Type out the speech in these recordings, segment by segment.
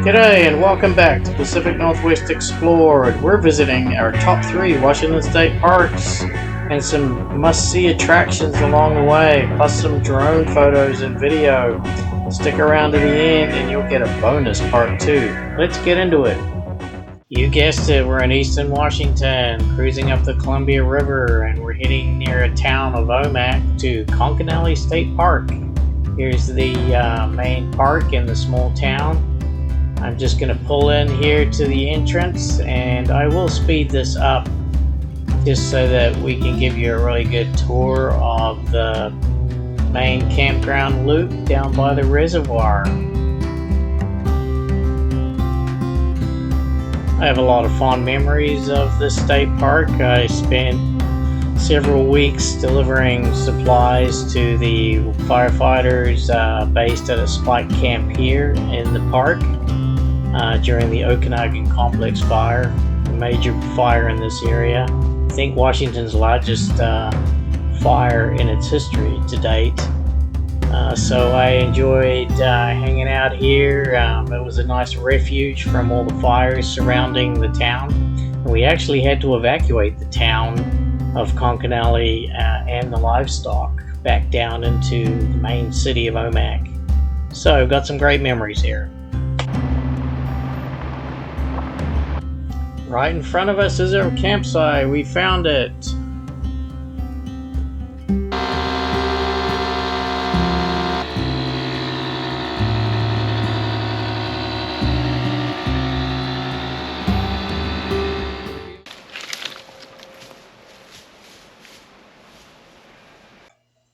G'day and welcome back to Pacific Northwest Explored. We're visiting our top 3 Washington State parks and some must-see attractions along the way, plus some drone photos and video. Stick around to the end and you'll get a bonus part 2. Let's get into it. You guessed it, we're in Eastern Washington, cruising up the Columbia River, and we're heading near a town of Omak to Conconully State Park. Here's the main park in the small town. I'm just going to pull in here to the entrance, and I will speed this up just so that we can give you a really good tour of the main campground loop down by the reservoir. I have a lot of fond memories of this state park. I spent several weeks delivering supplies to the firefighters based at a spike camp here in the park during the Okanagan Complex fire, a major fire in this area. I think Washington's largest fire in its history to date. So I enjoyed hanging out here. It was a nice refuge from all the fires surrounding the town. And we actually had to evacuate the town of Conconully and the livestock back down into the main city of Omak. So got some great memories here. Right in front of us is our campsite. We found it.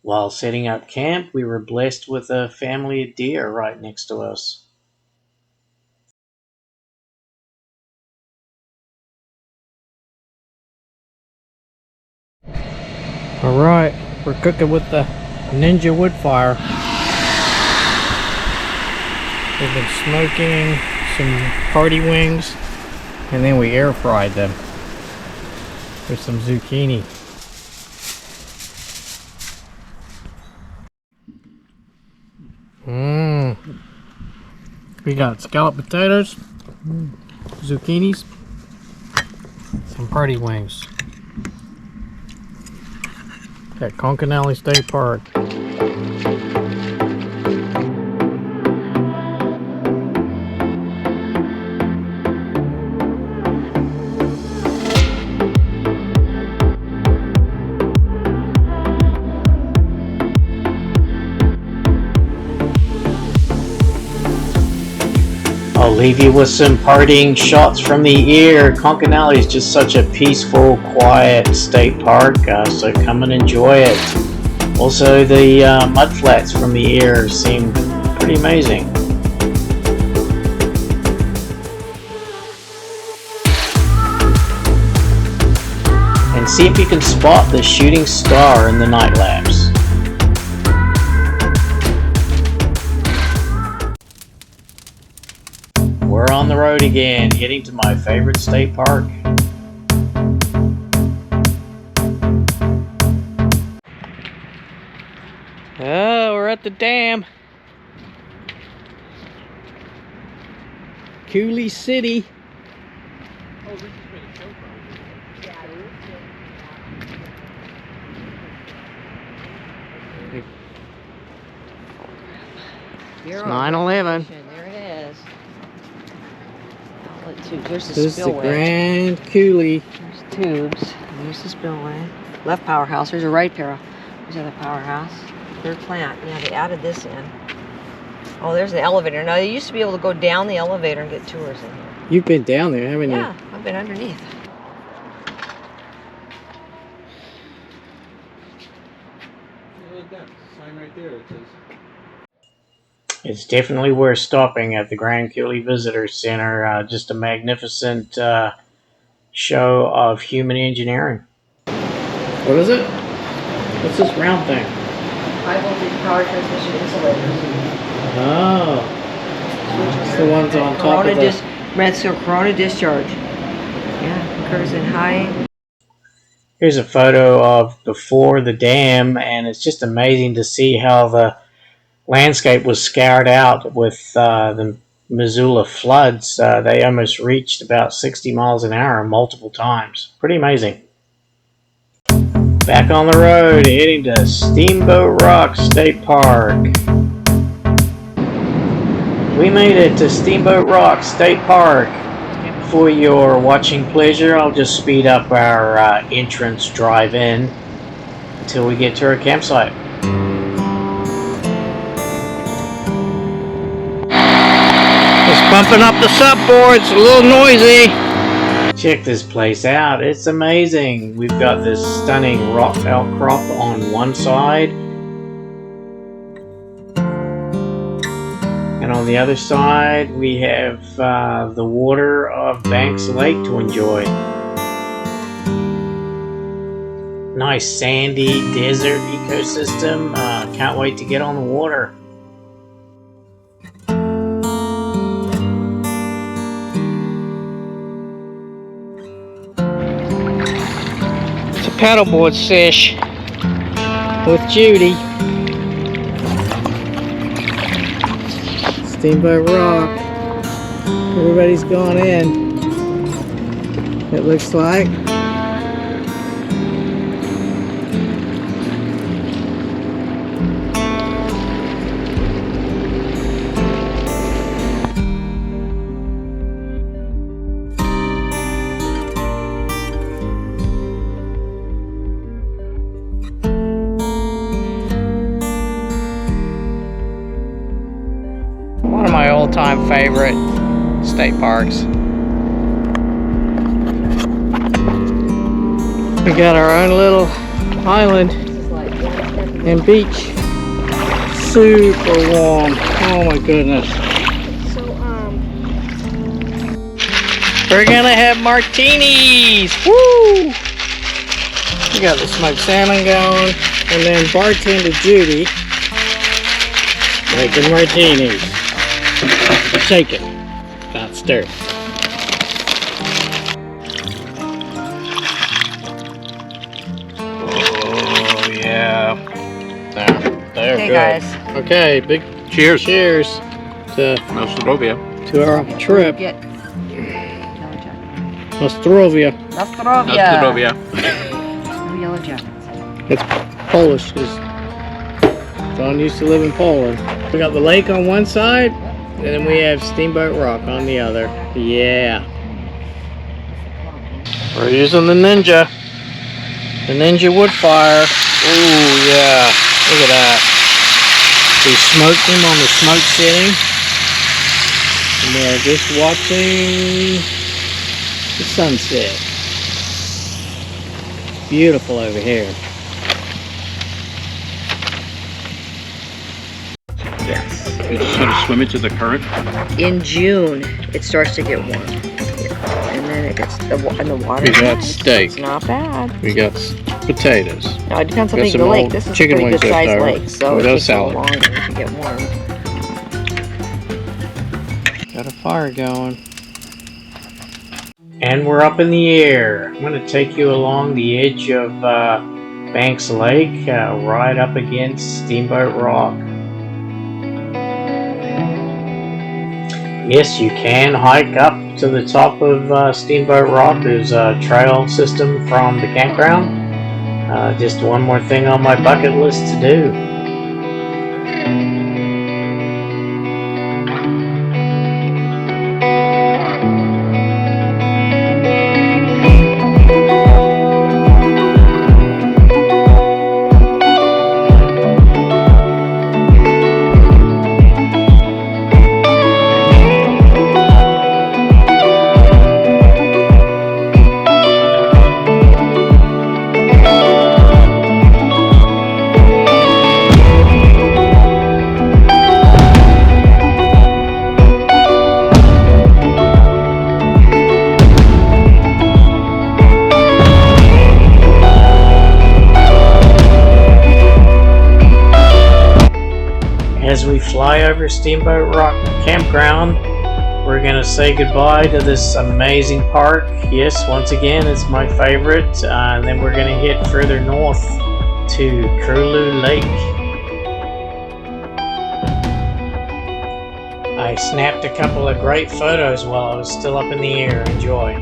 While setting up camp, we were blessed with a family of deer right next to us. Alright, we're cooking with the Ninja wood fire. We've been smoking some party wings, and then we air fried them with some zucchini. We got scalloped potatoes, zucchinis, some party wings at Conconully State Park. I'll leave you with some partying shots from the air. Conconully is just such a peaceful, quiet state park, so come and enjoy it. Also, the mudflats from the air seem pretty amazing. And see if you can spot the shooting star in the night lapse. We're on the road again, getting to my favorite state park. Oh, we're at the dam. Coulee City. It's 9/11. There it is. There's the This is the spillway. Grand Coulee. There's tubes. There's the spillway. Left powerhouse. There's a right power. There's the other powerhouse. Third plant. Yeah, they added this in. Oh, there's the elevator. Now, they used to be able to go down the elevator and get tours in here. You've been down there, haven't you? Yeah, I've been underneath. Look at that sign right there. It says. It's definitely worth stopping at the Grand Coulee Visitor Center. Just a magnificent show of human engineering. What is it? What's this round thing? High voltage power transmission insulators. Oh. It's the ones on top of the... Red seal corona discharge. Yeah, occurs in high. Here's a photo of before the dam, and it's just amazing to see how the landscape was scoured out with the Missoula floods, they almost reached about 60 miles an hour multiple times. Pretty amazing. Back on the road, heading to Steamboat Rock State Park. We made it to Steamboat Rock State Park. For your watching pleasure, I'll just speed up our entrance drive-in until we get to our campsite. Just bumping up the supboards, a little noisy. Check this place out, it's amazing. We've got this stunning rock outcrop on one side, and on the other side we have the water of Banks Lake to enjoy. Nice sandy desert ecosystem. Can't wait to get on the water. It's a paddleboard sesh with Judy. Steamboat Rock. Everybody's gone in. It looks like. One of my all-time favorite state parks. We got our own little island and beach. Super warm. Oh my goodness. So, we're gonna have martinis. Woo! We got the smoked salmon going, and then bartender Judy making martinis. Shake it, not stir. Oh yeah. There, hey good. guys. Okay, big cheers. Cheers to our trip. Get Nostrovia. Nostrovia. Yellow jackets. It's Polish because John used to live in Poland. We got the lake on one side, and then we have Steamboat Rock on the other. Yeah. We're using the Ninja wood fire. Ooh, yeah. Look at that. We smoked them on the smoke setting. And we're just watching the sunset. Beautiful over here. Yes. You just sort of swim into the current. In June, it starts to get warm. And then it gets the water. We got steak. It's not bad. We got potatoes. Now it depends how Got big some the lake. old This is a chicken pretty wings good left sized over. lake, so We it got a takes a little salad. longer to get warm. Got a fire going. And we're up in the air. I'm going to take you along the edge of Banks Lake, right up against Steamboat Rock. Yes, you can hike up to the top of Steamboat Rock. There's a trail system from the campground. Just one more thing on my bucket list to do. As we fly over Steamboat Rock Campground, we're going to say goodbye to this amazing park. Yes, once again, it's my favorite. And then we're going to hit further north to Curlew Lake. I snapped a couple of great photos while I was still up in the air. Enjoy.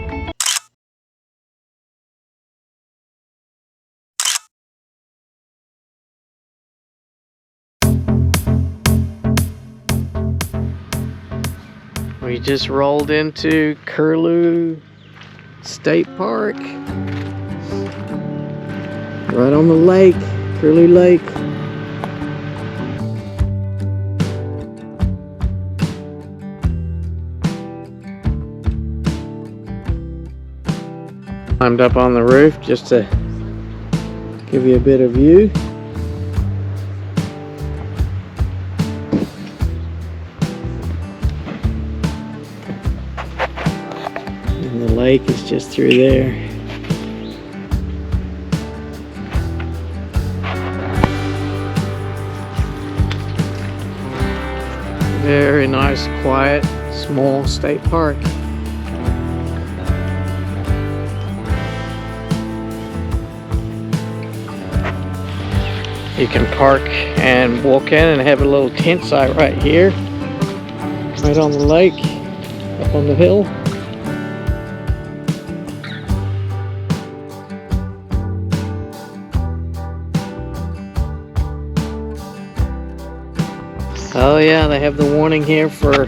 We just rolled into Curlew State Park. Right on the lake, Curlew Lake. Climbed up on the roof just to give you a bit of view. And the lake is just through there. Very nice, quiet, small state park. You can park and walk in and have a little tent site right here, right on the lake, up on the hill. Oh yeah, they have the warning here for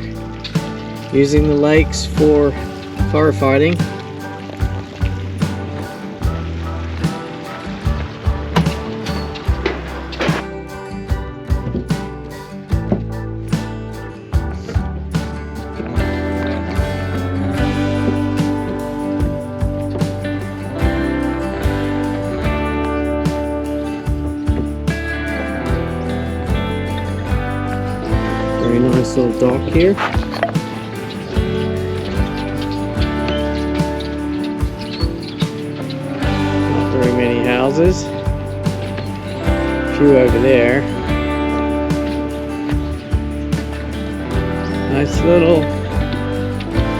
using the lakes for firefighting. Very nice little dock here. Not very many houses. A few over there. Nice little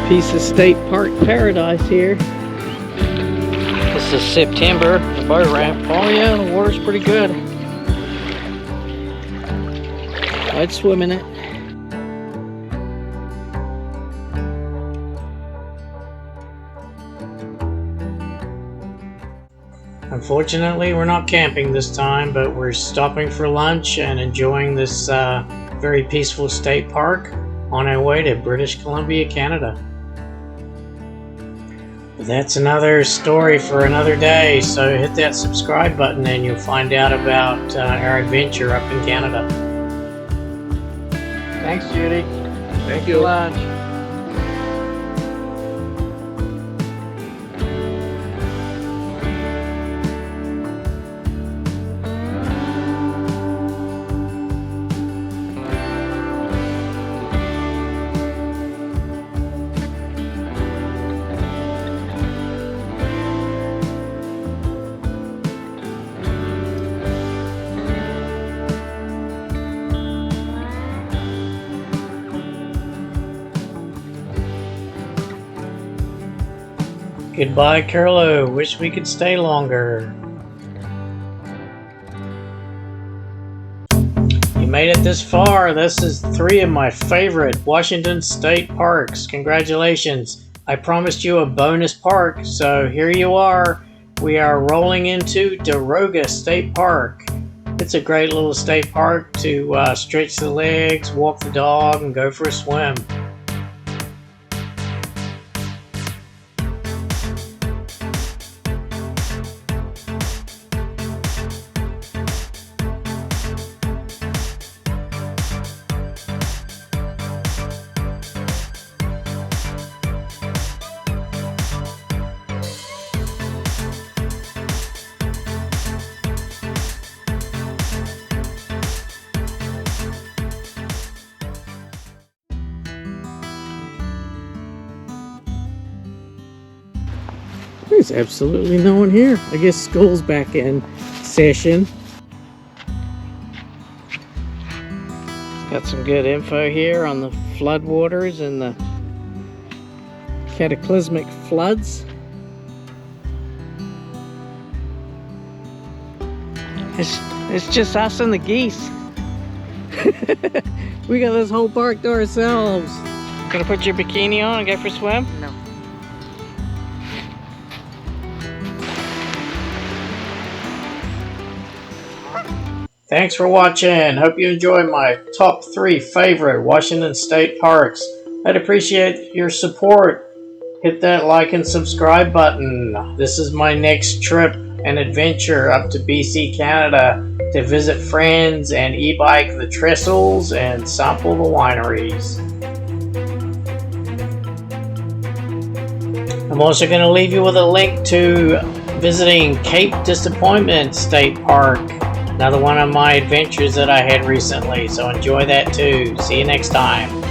piece of state park paradise here. This is September, the boat ramp. Oh yeah, the water's pretty good. I'd swim in it. Unfortunately, we're not camping this time, but we're stopping for lunch and enjoying this very peaceful state park on our way to British Columbia, Canada. But that's another story for another day, so hit that subscribe button and you'll find out about our adventure up in Canada. Thanks, Judy. Thank you. Lunch. Goodbye, Curlew. Wish we could stay longer. You made it this far. This is 3 of my favorite Washington State parks. Congratulations. I promised you a bonus park, so here you are. We are rolling into Daroga State Park. It's a great little state park to stretch the legs, walk the dog, and go for a swim. There's absolutely no one here. I guess school's back in session. It's got some good info here on the floodwaters and the cataclysmic floods. It's just us and the geese. We got this whole park to ourselves. Gonna put your bikini on and go for a swim? No. Thanks for watching. Hope you enjoyed my top 3 favorite Washington State parks. I'd appreciate your support. Hit that like and subscribe button. This is my next trip and adventure up to BC, Canada to visit friends and e-bike the trestles and sample the wineries. I'm also going to leave you with a link to visiting Cape Disappointment State Park. Another one of my adventures that I had recently, so enjoy that too. See you next time.